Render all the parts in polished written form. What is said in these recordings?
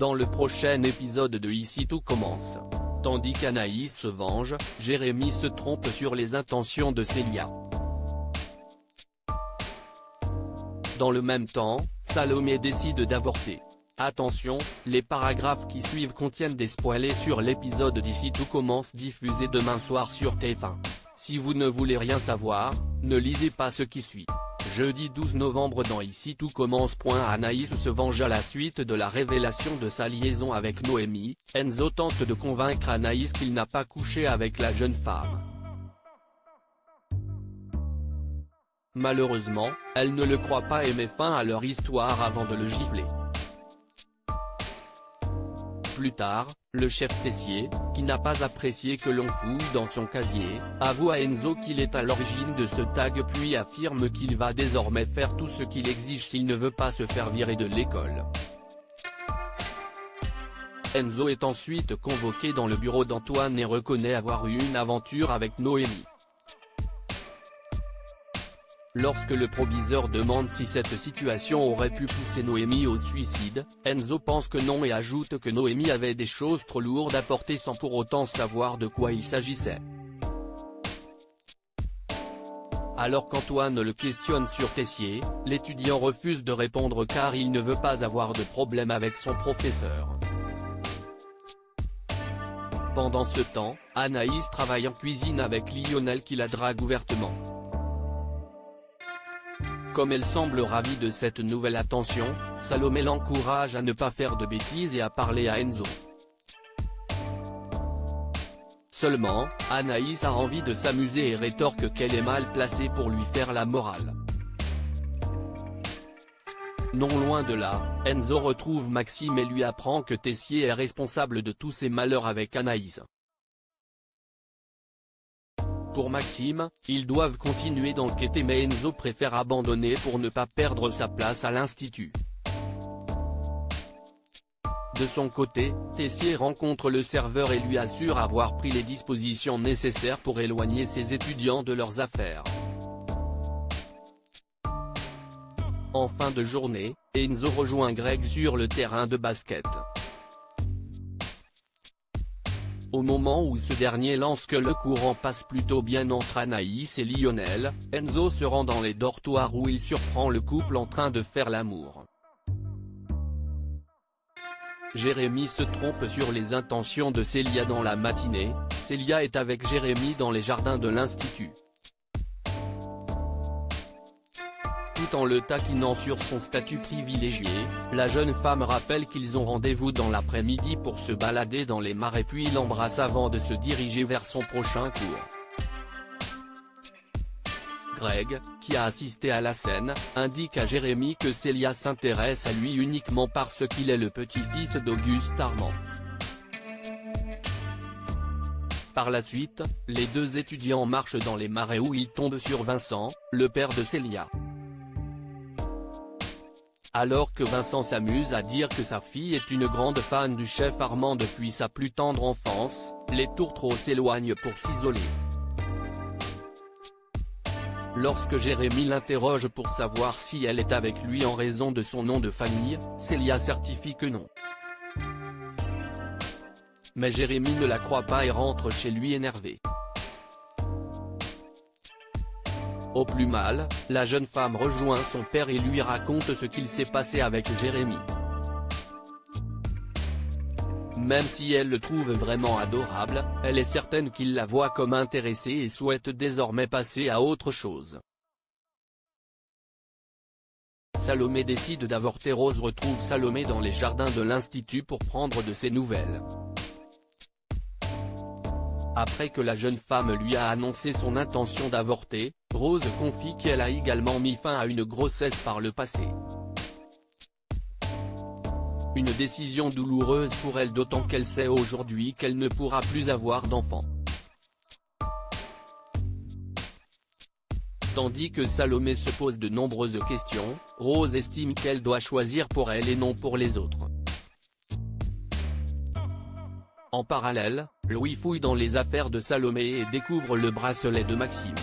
Dans le prochain épisode de Ici tout commence. Tandis qu'Anaïs se venge, Jérémy se trompe sur les intentions de Célia. Dans le même temps, Salomé décide d'avorter. Attention, les paragraphes qui suivent contiennent des spoilers sur l'épisode d'Ici tout commence diffusé demain soir sur TF1. Si vous ne voulez rien savoir, ne lisez pas ce qui suit. Jeudi 12 novembre dans Ici tout commence. Anaïs se venge à la suite de la révélation de sa liaison avec Noémie. Enzo tente de convaincre Anaïs qu'il n'a pas couché avec la jeune femme. Malheureusement, elle ne le croit pas et met fin à leur histoire avant de le gifler. Plus tard, le chef Tessier, qui n'a pas apprécié que l'on fouille dans son casier, avoue à Enzo qu'il est à l'origine de ce tag puis affirme qu'il va désormais faire tout ce qu'il exige s'il ne veut pas se faire virer de l'école. Enzo est ensuite convoqué dans le bureau d'Antoine et reconnaît avoir eu une aventure avec Noémie. Lorsque le proviseur demande si cette situation aurait pu pousser Noémie au suicide, Enzo pense que non et ajoute que Noémie avait des choses trop lourdes à porter sans pour autant savoir de quoi il s'agissait. Alors qu'Antoine le questionne sur Tessier, l'étudiant refuse de répondre car il ne veut pas avoir de problème avec son professeur. Pendant ce temps, Anaïs travaille en cuisine avec Lionel qui la drague ouvertement. Comme elle semble ravie de cette nouvelle attention, Salomé l'encourage à ne pas faire de bêtises et à parler à Enzo. Seulement, Anaïs a envie de s'amuser et rétorque qu'elle est mal placée pour lui faire la morale. Non loin de là, Enzo retrouve Maxime et lui apprend que Tessier est responsable de tous ses malheurs avec Anaïs. Pour Maxime, ils doivent continuer d'enquêter mais Enzo préfère abandonner pour ne pas perdre sa place à l'institut. De son côté, Tessier rencontre le serveur et lui assure avoir pris les dispositions nécessaires pour éloigner ses étudiants de leurs affaires. En fin de journée, Enzo rejoint Greg sur le terrain de basket. Au moment où ce dernier lance que le courant passe plutôt bien entre Anaïs et Lionel, Enzo se rend dans les dortoirs où il surprend le couple en train de faire l'amour. Jérémy se trompe sur les intentions de Célia dans la matinée. Célia est avec Jérémy dans les jardins de l'institut. Tout en le taquinant sur son statut privilégié, la jeune femme rappelle qu'ils ont rendez-vous dans l'après-midi pour se balader dans les marais puis l'embrasse avant de se diriger vers son prochain cours. Greg, qui a assisté à la scène, indique à Jérémy que Célia s'intéresse à lui uniquement parce qu'il est le petit-fils d'Auguste Armand. Par la suite, les deux étudiants marchent dans les marais où ils tombent sur Vincent, le père de Célia. Alors que Vincent s'amuse à dire que sa fille est une grande fan du chef Armand depuis sa plus tendre enfance, les tourtereaux s'éloignent pour s'isoler. Lorsque Jérémy l'interroge pour savoir si elle est avec lui en raison de son nom de famille, Célia certifie que non. Mais Jérémy ne la croit pas et rentre chez lui énervé. Au plus mal, la jeune femme rejoint son père et lui raconte ce qu'il s'est passé avec Jérémy. Même si elle le trouve vraiment adorable, elle est certaine qu'il la voit comme intéressée et souhaite désormais passer à autre chose. Salomé décide d'avorter. Rose retrouve Salomé dans les jardins de l'institut pour prendre de ses nouvelles. Après que la jeune femme lui a annoncé son intention d'avorter, Rose confie qu'elle a également mis fin à une grossesse par le passé. Une décision douloureuse pour elle d'autant qu'elle sait aujourd'hui qu'elle ne pourra plus avoir d'enfant. Tandis que Salomé se pose de nombreuses questions, Rose estime qu'elle doit choisir pour elle et non pour les autres. En parallèle, Louis fouille dans les affaires de Salomé et découvre le bracelet de Maxime.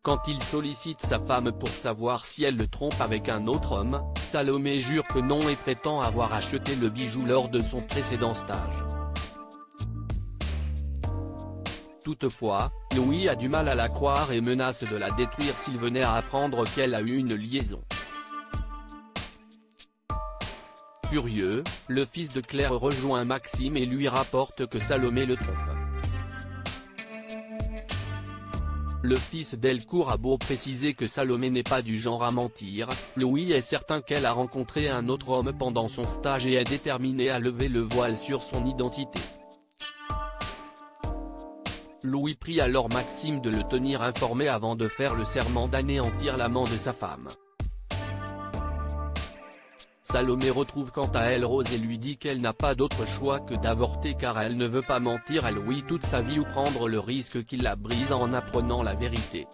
Quand il sollicite sa femme pour savoir si elle le trompe avec un autre homme, Salomé jure que non et prétend avoir acheté le bijou lors de son précédent stage. Toutefois, Louis a du mal à la croire et menace de la détruire s'il venait à apprendre qu'elle a eu une liaison. Furieux, le fils de Claire rejoint Maxime et lui rapporte que Salomé le trompe. Le fils d'Elcourt a beau préciser que Salomé n'est pas du genre à mentir, Louis est certain qu'elle a rencontré un autre homme pendant son stage et est déterminé à lever le voile sur son identité. Louis prie alors Maxime de le tenir informé avant de faire le serment d'anéantir l'amant de sa femme. Salomé retrouve quant à elle Rose et lui dit qu'elle n'a pas d'autre choix que d'avorter car elle ne veut pas mentir à Louis toute sa vie ou prendre le risque qu'il la brise en apprenant la vérité.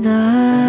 나